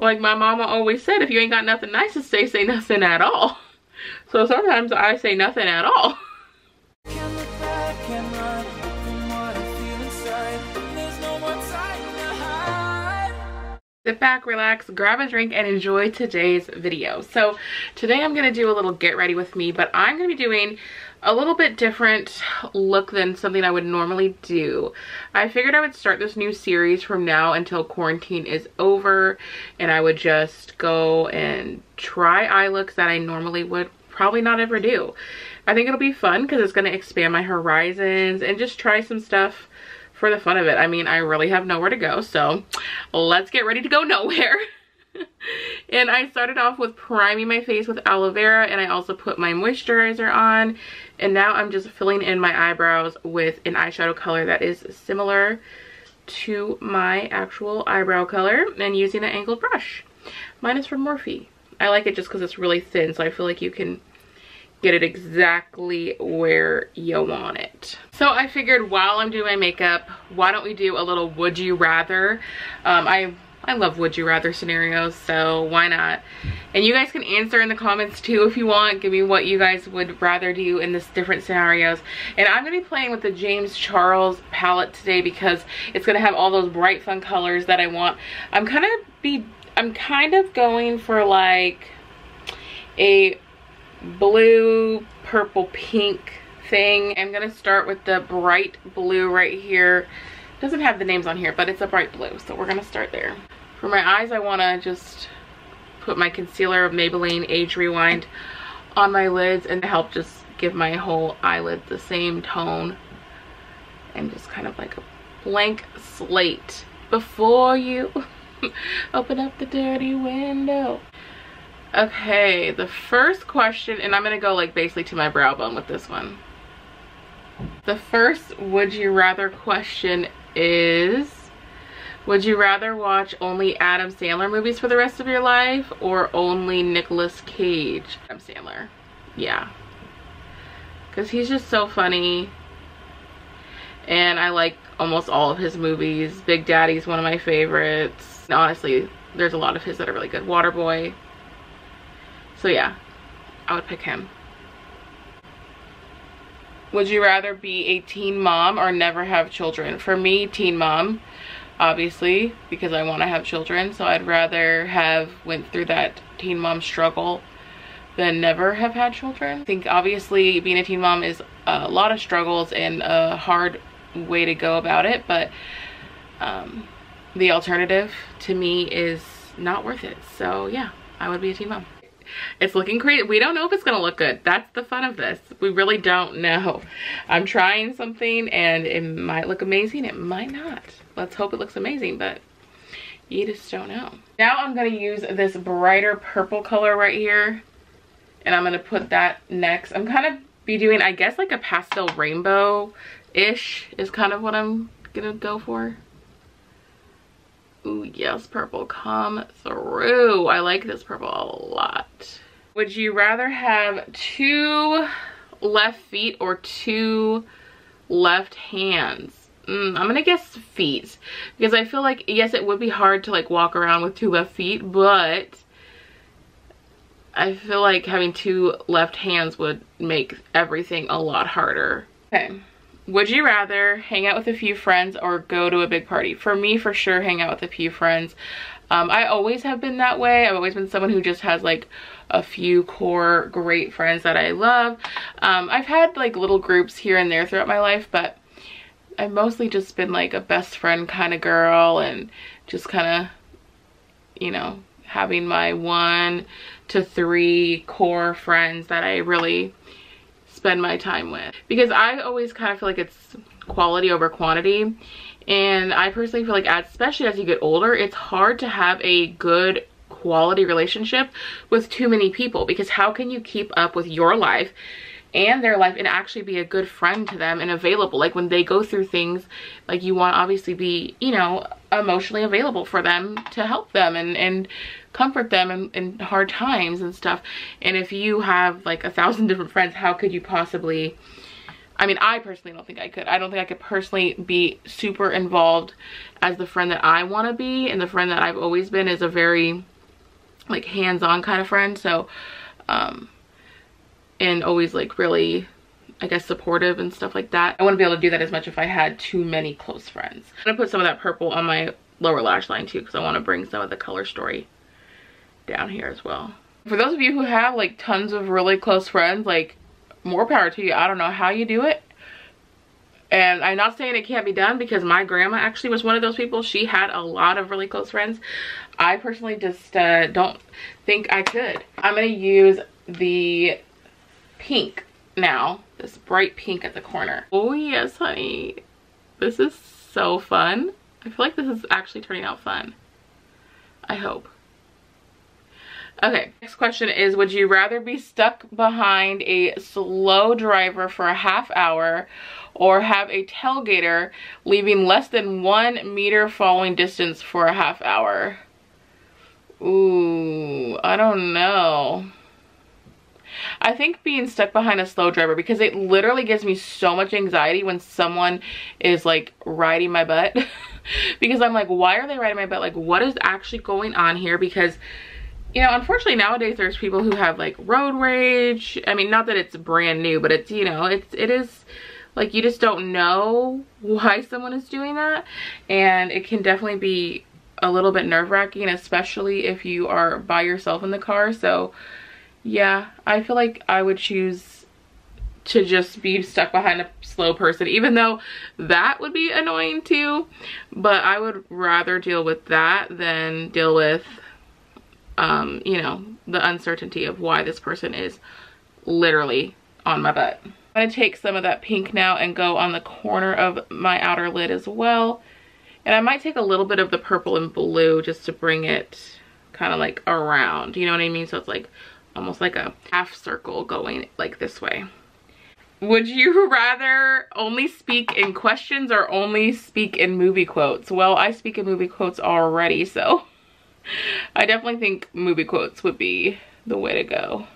Like my mama always said, if you ain't got nothing nice to say, say nothing at all. So sometimes I say nothing at all. Sit back, relax, grab a drink, and enjoy today's video. So today I'm going to do a little get ready with me, but I'm going to be doing a little bit different look than something I would normally do. I figured I would start this new series from now until quarantine is over, and I would just go and try eye looks that I normally would probably not ever do. I think it'll be fun because it's going to expand my horizons and just try some stuff for the fun of it. I mean, I really have nowhere to go, so let's get ready to go nowhere. And I started off with priming my face with aloe vera, and I also put my moisturizer on, and now I'm just filling in my eyebrows with an eyeshadow color that is similar to my actual eyebrow color, and using an angled brush. Mine is from Morphe. I like it just because it's really thin, so I feel like you can get it exactly where you want it. So I figured while I'm doing my makeup, why don't we do a little would you rather. I love would you rather scenarios, so why not? And you guys can answer in the comments too if you want. Give me what you guys would rather do in this different scenarios. And I'm gonna be playing with the James Charles palette today because it's gonna have all those bright fun colors that I want. I'm kind of going for like a blue, purple, pink thing. I'm gonna start with the bright blue right here. It doesn't have the names on here, but it's a bright blue, so we're gonna start there. For my eyes, I want to just put my concealer of Maybelline Age Rewind on my lids and help just give my whole eyelid the same tone and just kind of like a blank slate before you open up the dirty window. Okay, the first question, and I'm gonna go like basically to my brow bone with this one. The first would you rather question is, would you rather watch only Adam Sandler movies for the rest of your life or only Nicolas Cage? Adam Sandler, yeah, because he's just so funny and I like almost all of his movies. Big Daddy's one of my favorites. Honestly, there's a lot of his that are really good. Waterboy. So yeah, I would pick him. Would you rather be a teen mom or never have children? For me, teen mom, obviously, because I want to have children. So I'd rather have went through that teen mom struggle than never have had children. I think obviously being a teen mom is a lot of struggles and a hard way to go about it. But the alternative to me is not worth it. So yeah, I would be a teen mom. It's looking great. We don't know if it's gonna look good. That's the fun of this. We really don't know. I'm trying something and it might look amazing, it might not. Let's hope it looks amazing, but you just don't know. Now I'm gonna use this brighter purple color right here, and I'm gonna put that next. I'm kind of be doing, I guess, like a pastel rainbow-ish is kind of what I'm gonna go for. Ooh, yes, purple, come through. I like this purple a lot. Would you rather have 2 left feet or 2 left hands? I'm gonna guess feet, because I feel like, yes, it would be hard to like walk around with 2 left feet, but I feel like having 2 left hands would make everything a lot harder. Okay. Would you rather hang out with a few friends or go to a big party? For me, for sure, hang out with a few friends. I always have been that way. I've always been someone who just has like a few core great friends that I love. I've had like little groups here and there throughout my life, but I've mostly just been like a best friend kind of girl, and just kind of, you know, having my 1 to 3 core friends that I really spend my time with, because I always kind of feel like it's quality over quantity. And I personally feel like, especially as you get older, it's hard to have a good quality relationship with too many people, because how can you keep up with your life and their life and actually be a good friend to them and available? Like when they go through things, like you want to obviously be, you know, emotionally available for them to help them and comfort them in hard times and stuff. And if you have like 1,000 different friends, how could you possibly, I mean, I personally don't think I could. I don't think I could personally be super involved as the friend that I want to be, and the friend that I've always been is a very like hands-on kind of friend. So and always like really, I guess, supportive and stuff like that. I wouldn't be able to do that as much if I had too many close friends. I'm gonna put some of that purple on my lower lash line too, because I want to bring some of the color story down here as well. For those of you who have like tons of really close friends, like, more power to you. I don't know how you do it. And I'm not saying it can't be done, because my grandma actually was one of those people. She had a lot of really close friends. I personally just don't think I could. I'm going to use the pink now. This bright pink at the corner. Oh yes, honey. This is so fun. I feel like this is actually turning out fun. I hope. Okay, next question is, would you rather be stuck behind a slow driver for a half hour, or have a tailgater leaving less than 1 meter following distance for a half hour? Ooh, I don't know. I think being stuck behind a slow driver, because it literally gives me so much anxiety when someone is like riding my butt. Because I'm like, why are they riding my butt? Like, what is actually going on here? Because, you know, unfortunately nowadays there's people who have like road rage. I mean, not that it's brand new, but it's, you know, it is like, you just don't know why someone is doing that. And it can definitely be a little bit nerve-wracking, especially if you are by yourself in the car. So yeah, I feel like I would choose to just be stuck behind a slow person, even though that would be annoying too. But I would rather deal with that than deal with you know, the uncertainty of why this person is literally on my butt. I'm gonna take some of that pink now and go on the corner of my outer lid as well. And I might take a little bit of the purple and blue just to bring it kind of like around, you know what I mean? So it's like almost like a half circle going like this way. Would you rather only speak in questions or only speak in movie quotes? Well, I speak in movie quotes already, so I definitely think movie quotes would be the way to go.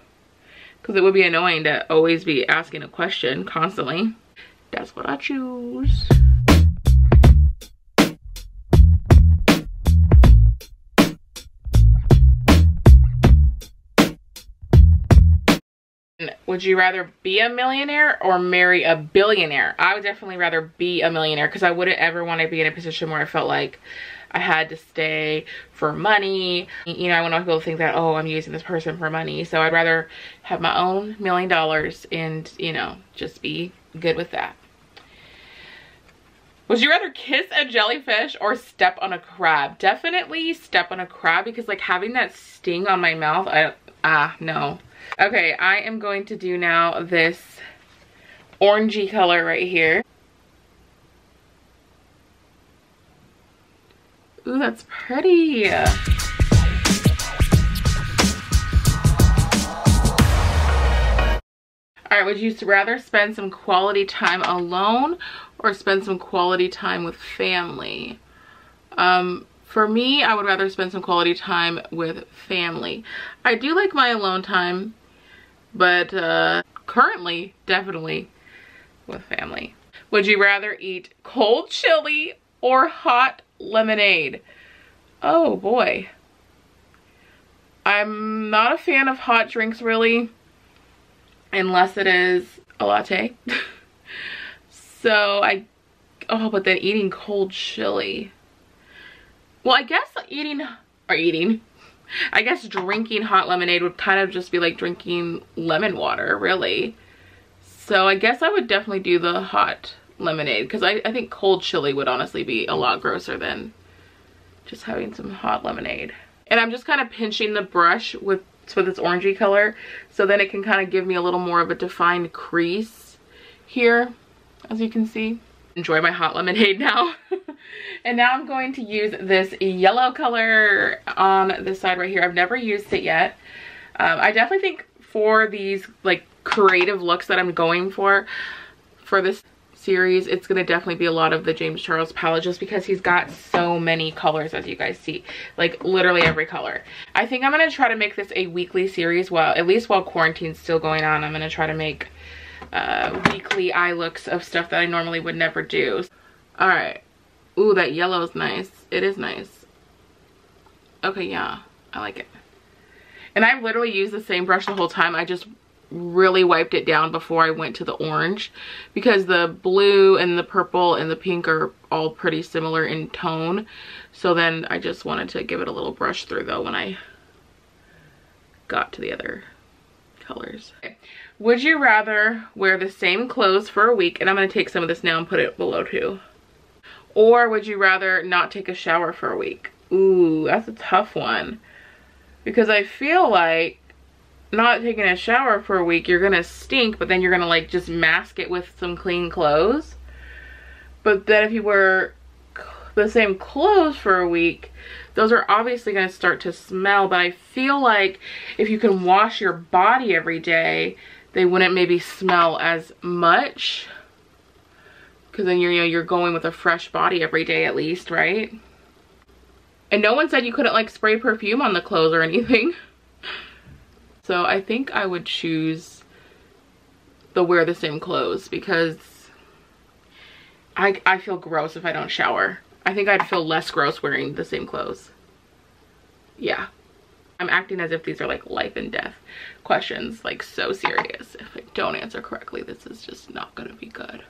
Because it would be annoying to always be asking a question constantly. That's what I choose. Would you rather be a millionaire or marry a billionaire? I would definitely rather be a millionaire, because I wouldn't ever want to be in a position where I felt like I had to stay for money. You know, I want people to think that, oh, I'm using this person for money. So I'd rather have my own $1 million and, you know, just be good with that. Would you rather kiss a jellyfish or step on a crab? Definitely step on a crab, because like having that sting on my mouth, no. Okay, I am going to do now this orangey color right here. Ooh, that's pretty. All right, would you rather spend some quality time alone or spend some quality time with family? For me, I would rather spend some quality time with family. I do like my alone time, but currently, definitely with family. Would you rather eat cold chili or hot lemonade? Oh boy. I'm not a fan of hot drinks really, unless it is a latte. So but then eating cold chili. Well, I guess I guess drinking hot lemonade would kind of just be like drinking lemon water, really. So I guess I would definitely do the hot lemonade, because I think cold chili would honestly be a lot grosser than just having some hot lemonade. And I'm just kind of pinching the brush with this orangey color, so then it can kind of give me a little more of a defined crease here, as you can see. Enjoy my hot lemonade now. And now I'm going to use this yellow color on this side right here. I've never used it yet. I definitely think for these like creative looks that I'm going for this series, it's going to definitely be a lot of the James Charles palette, just because he's got so many colors, as you guys see, like literally every color. I think I'm going to try to make this a weekly series, at least while quarantine's still going on. I'm going to try to make weekly eye looks of stuff that I normally would never do. All right. Ooh, that yellow is nice. It is nice. Okay, yeah, I like it. And I've literally used the same brush the whole time. I just really wiped it down before I went to the orange, because the blue and the purple and the pink are all pretty similar in tone. So then I just wanted to give it a little brush through though when I got to the other colors. Okay. Would you rather wear the same clothes for a week, and I'm going to take some of this now and put it below too, or would you rather not take a shower for a week? Ooh, that's a tough one, because I feel like not taking a shower for a week, you're gonna stink, but then you're gonna like just mask it with some clean clothes. But then if you wear the same clothes for a week, those are obviously gonna start to smell. But I feel like if you can wash your body every day, they wouldn't maybe smell as much, because then you're going with a fresh body every day at least, right? And no one said you couldn't like spray perfume on the clothes or anything. So I think I would choose the wear the same clothes, because I feel gross if I don't shower. I think I'd feel less gross wearing the same clothes. Yeah. I'm acting as if these are like life and death questions, like so serious. If I don't answer correctly, this is just not gonna be good.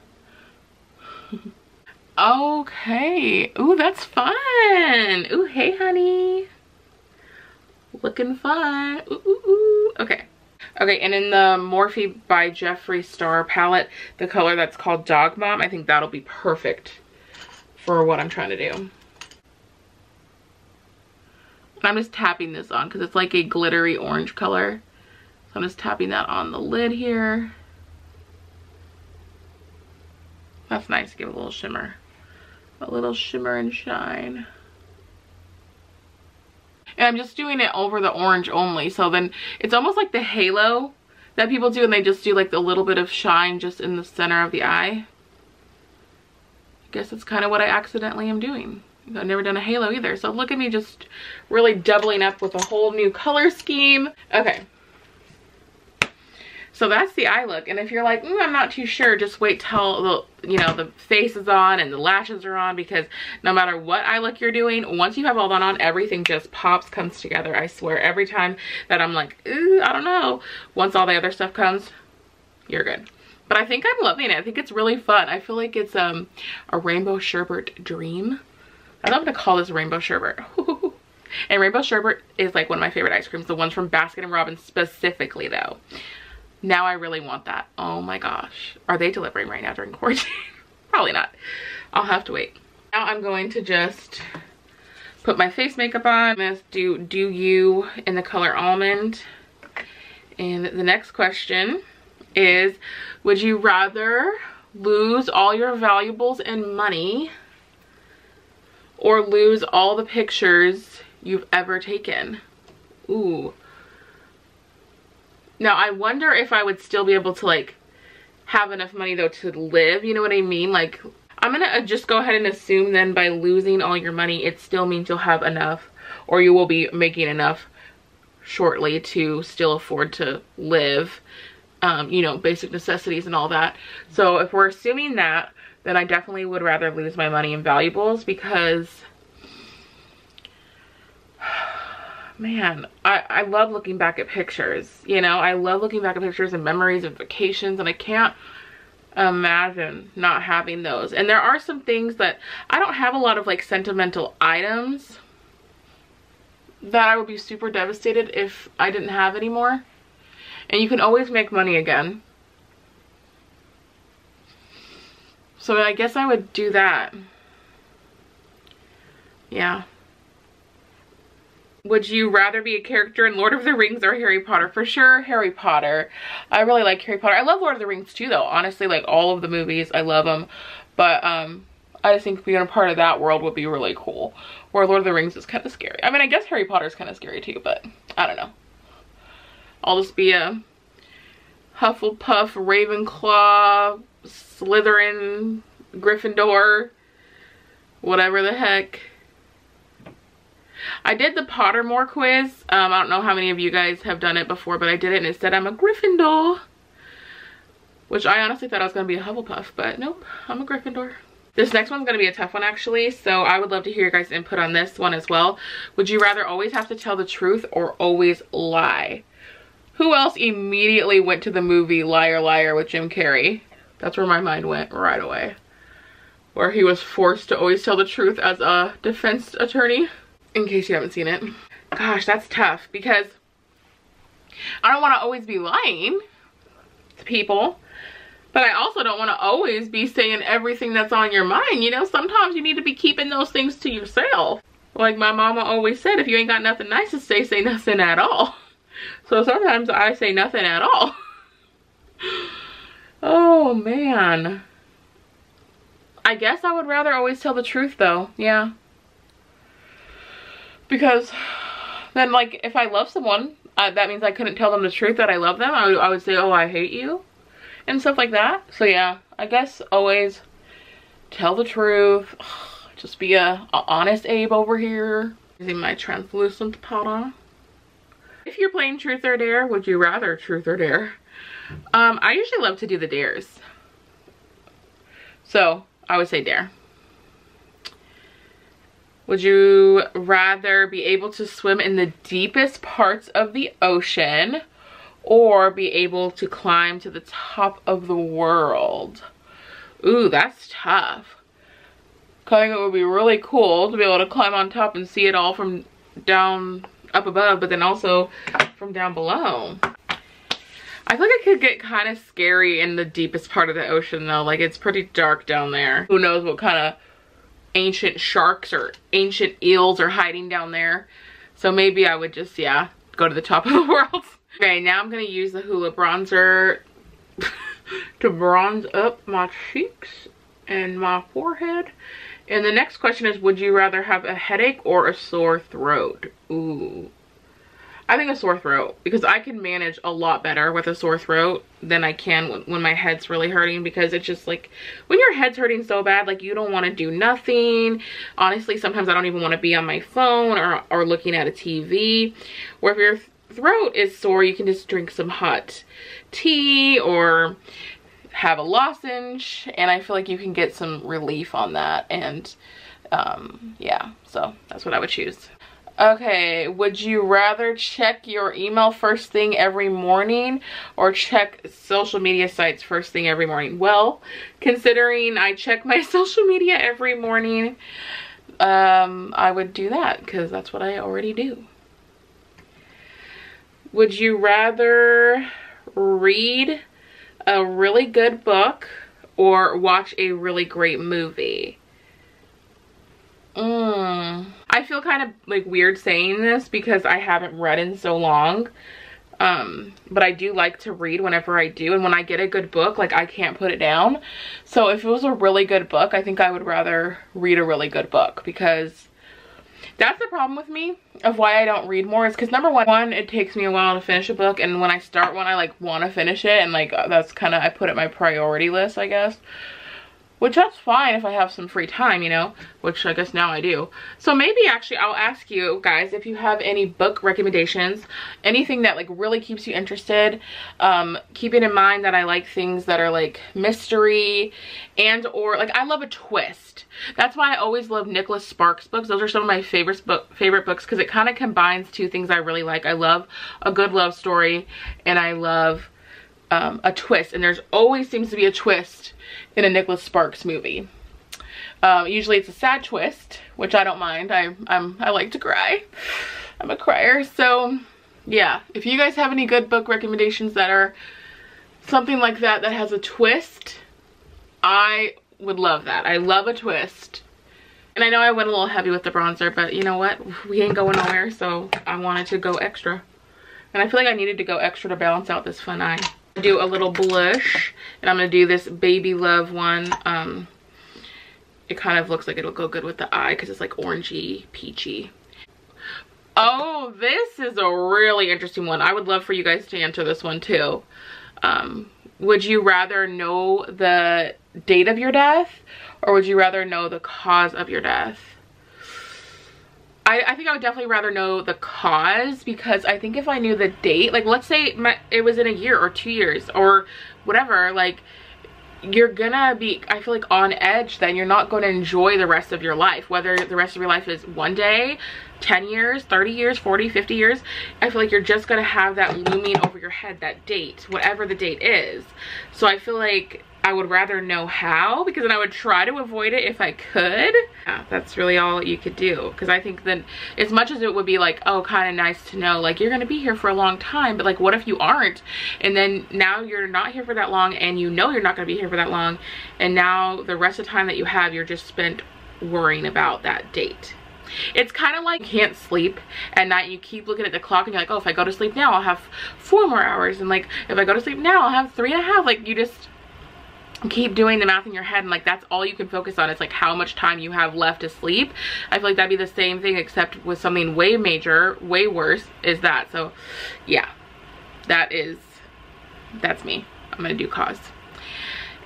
Okay. Ooh, that's fun. Ooh, hey honey. Looking fun. Ooh, ooh, ooh. Okay. Okay, and in the Morphe by Jeffree Star palette, the color that's called Dog Mom, I think that'll be perfect for what I'm trying to do. I'm just tapping this on because it's like a glittery orange color. So I'm just tapping that on the lid here. That's nice to give it a little shimmer. A little shimmer and shine. And I'm just doing it over the orange only. So then it's almost like the halo that people do, and they just do like a little bit of shine just in the center of the eye. I guess that's kind of what I accidentally am doing. I've never done a halo either. So look at me just really doubling up with a whole new color scheme. Okay. So that's the eye look. And if you're like, I'm not too sure, just wait till the face is on and the lashes are on, because no matter what eye look you're doing, once you have all that on, everything just pops, comes together. I swear, every time that I'm like, ooh, I don't know, once all the other stuff comes, you're good. But I think I'm loving it. I think it's really fun. I feel like it's a rainbow sherbet dream. I love to call this rainbow sherbet. And rainbow sherbet is like one of my favorite ice creams, the ones from Baskin & Robbins specifically though. Now I really want that. Oh my gosh. Are they delivering right now during quarantine? Probably not. I'll have to wait. Now I'm going to just put my face makeup on. I'm going to do You in the color Almond. And the next question is, would you rather lose all your valuables and money, or lose all the pictures you've ever taken? Ooh. Now, I wonder if I would still be able to, like, have enough money, though, to live. You know what I mean? Like, I'm going to just go ahead and assume then by losing all your money, it still means you'll have enough, or you will be making enough shortly to still afford to live, you know, basic necessities and all that. So if we're assuming that, then I definitely would rather lose my money and valuables, because man, I love looking back at pictures, you know. I love looking back at pictures and memories of vacations, and I can't imagine not having those. And there are some things that I don't have a lot of like sentimental items that I would be super devastated if I didn't have anymore. And you can always make money again. So I guess I would do that. Yeah. Would you rather be a character in Lord of the Rings or Harry Potter? For sure, Harry Potter. I really like Harry Potter. I love Lord of the Rings too, though. Honestly, like all of the movies, I love them. But I just think being a part of that world would be really cool. Where Lord of the Rings is kind of scary. I mean, I guess Harry Potter is kind of scary too, but I don't know. I'll just be a Hufflepuff, Ravenclaw, Slytherin, Gryffindor, whatever the heck. I did the Pottermore quiz. I don't know how many of you guys have done it before, but I did it and it said I'm a Gryffindor. Which I honestly thought I was going to be a Hufflepuff, but nope, I'm a Gryffindor. This next one's gonna be a tough one actually, so I would love to hear your guys' input on this one as well. Would you rather always have to tell the truth or always lie? Who else immediately went to the movie Liar Liar with Jim Carrey? That's where my mind went right away. Where he was forced to always tell the truth as a defense attorney. In case you haven't seen it. Gosh, that's tough because I don't want to always be lying to people. But I also don't want to always be saying everything that's on your mind. You know, sometimes you need to be keeping those things to yourself. Like my mama always said, if you ain't got nothing nice to say nothing at all. So sometimes I say nothing at all. Oh man. I guess I would rather always tell the truth though. Yeah. Because then like if I love someone, that means I couldn't tell them the truth that I love them. I would say, oh, I hate you. And stuff like that. So yeah, I guess always tell the truth. Just be a honest Abe over here. Using my translucent powder. If you're playing truth or dare, would you rather truth or dare? I usually love to do the dares. So I would say dare. Would you rather be able to swim in the deepest parts of the ocean or be able to climb to the top of the world? Ooh, that's tough. I think it would be really cool to be able to climb on top and see it all from down up above, but then also from down below. I feel like it could get kind of scary in the deepest part of the ocean though. Like it's pretty dark down there. Who knows what kind of ancient sharks or ancient eels are hiding down there. So maybe I would just, yeah, go to the top of the world. Okay, now I'm going to use the Hoola bronzer to bronze up my cheeks and my forehead. And the next question is, would you rather have a headache or a sore throat? Ooh. I think a sore throat, because I can manage a lot better with a sore throat than I can when my head's really hurting, because it's just like, when your head's hurting so bad, like you don't want to do nothing. Honestly, sometimes I don't even want to be on my phone or looking at a TV. Where if your throat is sore, you can just drink some hot tea or have a lozenge, and I feel like you can get some relief on that. And yeah, so that's what I would choose. Okay, would you rather check your email first thing every morning or check social media sites first thing every morning? Well, considering I check my social media every morning, I would do that because that's what I already do. Would you rather read a really good book or watch a really great movie? I feel kind of like weird saying this because I haven't read in so long. But I do like to read whenever I do. And when I get a good book, like I can't put it down. So if it was a really good book, I think I would rather read a really good book, because that's the problem with me of why I don't read more, is because number one, it takes me a while to finish a book. And when I start one, I like want to finish it. And like, that's kind of, I put it my priority list, I guess. Which that's fine if I have some free time, you know, which I guess now I do. So maybe actually I'll ask you guys if you have any book recommendations, anything that like really keeps you interested. Keeping in mind that I like things that are like mystery and or like I love a twist. That's why I always love Nicholas Sparks books. Those are some of my favorite books because it kind of combines two things I really like. I love a good love story and I love a twist, and there's always seems to be a twist in a Nicholas Sparks movie. Usually it's a sad twist, which I don't mind. I like to cry. I'm a crier. So yeah, if you guys have any good book recommendations that are something like that that has a twist, I would love that. I love a twist. And I know I went a little heavy with the bronzer, but you know what, we ain't going nowhere, so I wanted to go extra. And I feel like I needed to go extra to balance out this fun eye. Do a little blush, and I'm gonna do this Baby Love one. It kind of looks like it'll go good with the eye because it's like orangey peachy. Oh, this is a really interesting one. I would love for you guys to answer this one too. Would you rather know the date of your death, or would you rather know the cause of your death? I think I would definitely rather know the cause, because I think if I knew the date, like let's say it was in a year or 2 years or whatever, like you're gonna be, I feel like, on edge. Then you're not going to enjoy the rest of your life, whether the rest of your life is 1 day, 10 years, 30 years, 40, 50 years. I feel like you're just gonna have that looming over your head, that date, whatever the date is. So I feel like I would rather know how, because then I would try to avoid it if I could. Yeah, that's really all you could do. Because I think that as much as it would be like, oh, kind of nice to know, like, you're gonna be here for a long time, but like, what if you aren't? And then now you're not here for that long, and you know you're not gonna be here for that long, and now the rest of the time that you have, you're just spent worrying about that date. It's kind of like you can't sleep at night. You keep looking at the clock and you're like, oh, if I go to sleep now, I'll have 4 more hours, and like, if I go to sleep now, I'll have 3.5. Like, you just keep doing the math in your head, and like, that's all you can focus on. It's like how much time you have left to sleep. I feel like that'd be the same thing, except with something way major, way worse is that. So yeah, that's me. I'm gonna do cause.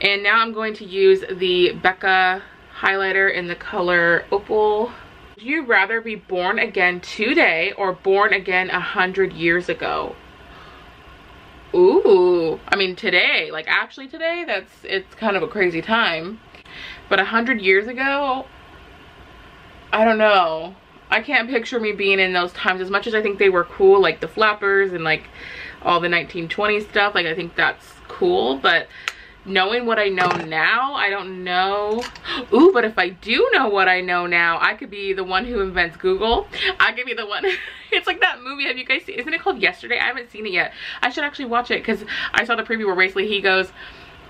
And now I'm going to use the Becca highlighter in the color Opal. Would you rather be born again today or born again 100 years ago? Ooh, I mean today, like actually today, it's kind of a crazy time. But 100 years ago, I don't know. I can't picture me being in those times, as much as I think they were cool, like the flappers and like all the 1920s stuff. Like, I think that's cool, but knowing what I know now, I don't know. Ooh, but if I do know what I know now, I could be the one who invents Google. I could be the one. It's like that movie, have you guys seen, isn't it called Yesterday? I haven't seen it yet. I should actually watch it, because I saw the preview where basically he goes,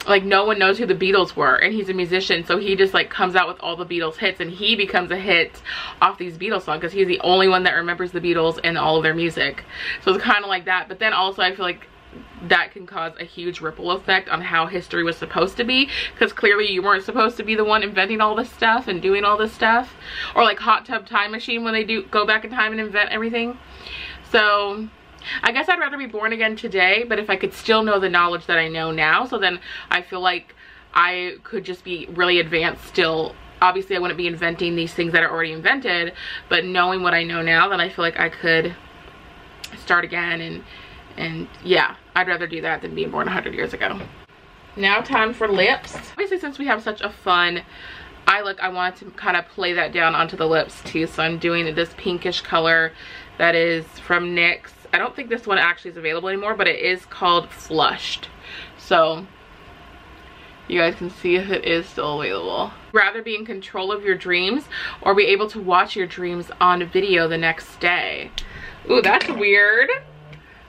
like, no one knows who the Beatles were, and he's a musician, so he just like comes out with all the Beatles hits, and he becomes a hit off these Beatles songs because he's the only one that remembers the Beatles and all of their music. So it's kind of like that. But then also I feel like that can cause a huge ripple effect on how history was supposed to be, because clearly you weren't supposed to be the one inventing all this stuff and doing all this stuff. Or like Hot Tub Time Machine, when they do go back in time and invent everything. So I guess I'd rather be born again today, but if I could still know the knowledge that I know now, so then I feel like I could just be really advanced still. Obviously I wouldn't be inventing these things that are already invented, but knowing what I know now, then I feel like I could start again. And yeah, I'd rather do that than being born 100 years ago. Now time for lips. Obviously, since we have such a fun eye look, I wanted to kind of play that down onto the lips too. So I'm doing this pinkish color that is from NYX. I don't think this one actually is available anymore, but it is called Flushed. So you guys can see if it is still available. Rather be in control of your dreams or be able to watch your dreams on video the next day. Ooh, that's weird.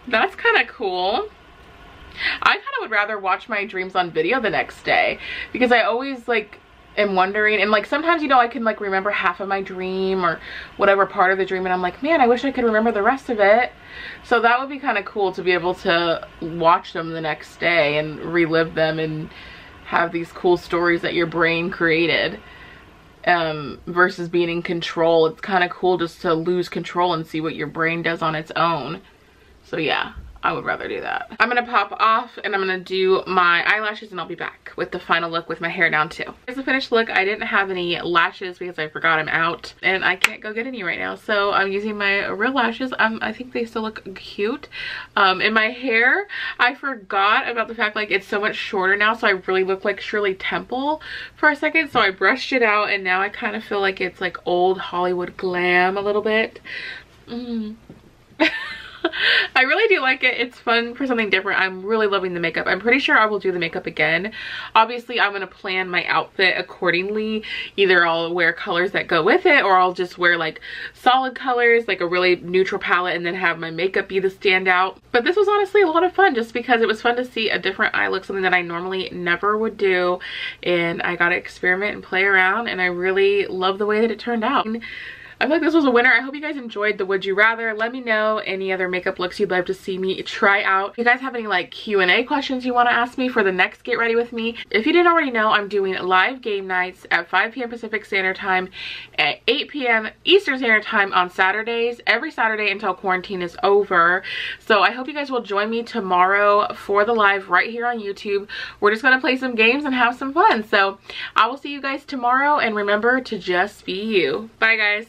That's kind of cool. I kind of would rather watch my dreams on video the next day, because I always like am wondering, and like sometimes, you know, I can like remember half of my dream or whatever part of the dream, and I'm like, man, I wish I could remember the rest of it. So that would be kind of cool to be able to watch them the next day and relive them and have these cool stories that your brain created. Versus being in control. It's kind of cool just to lose control and see what your brain does on its own. So yeah, I would rather do that. I'm gonna pop off and I'm gonna do my eyelashes, and I'll be back with the final look with my hair down too. Here's the finished look. I didn't have any lashes because I forgot I'm out, and I can't go get any right now. So I'm using my real lashes. I think they still look cute. And my hair, I forgot about the fact like it's so much shorter now, so I really look like Shirley Temple for a second. So I brushed it out, and now I kind of feel like it's like old Hollywood glam a little bit. I really do like it. It's fun for something different. I'm really loving the makeup. I'm pretty sure I will do the makeup again. Obviously, I'm going to plan my outfit accordingly. Either I'll wear colors that go with it, or I'll just wear like solid colors, like a really neutral palette, and then have my makeup be the standout. But this was honestly a lot of fun, just because it was fun to see a different eye look, something that I normally never would do. And I got to experiment and play around, and I really love the way that it turned out. I feel like this was a winner. I hope you guys enjoyed the Would You Rather. Let me know any other makeup looks you'd love to see me try out. If you guys have any like Q&A questions you want to ask me for the next Get Ready With Me. If you didn't already know, I'm doing live game nights at 5 p.m. Pacific Standard Time, at 8 p.m. Eastern Standard Time on Saturdays, every Saturday until quarantine is over. So I hope you guys will join me tomorrow for the live right here on YouTube. We're just going to play some games and have some fun. So I will see you guys tomorrow, and remember to just be you. Bye guys.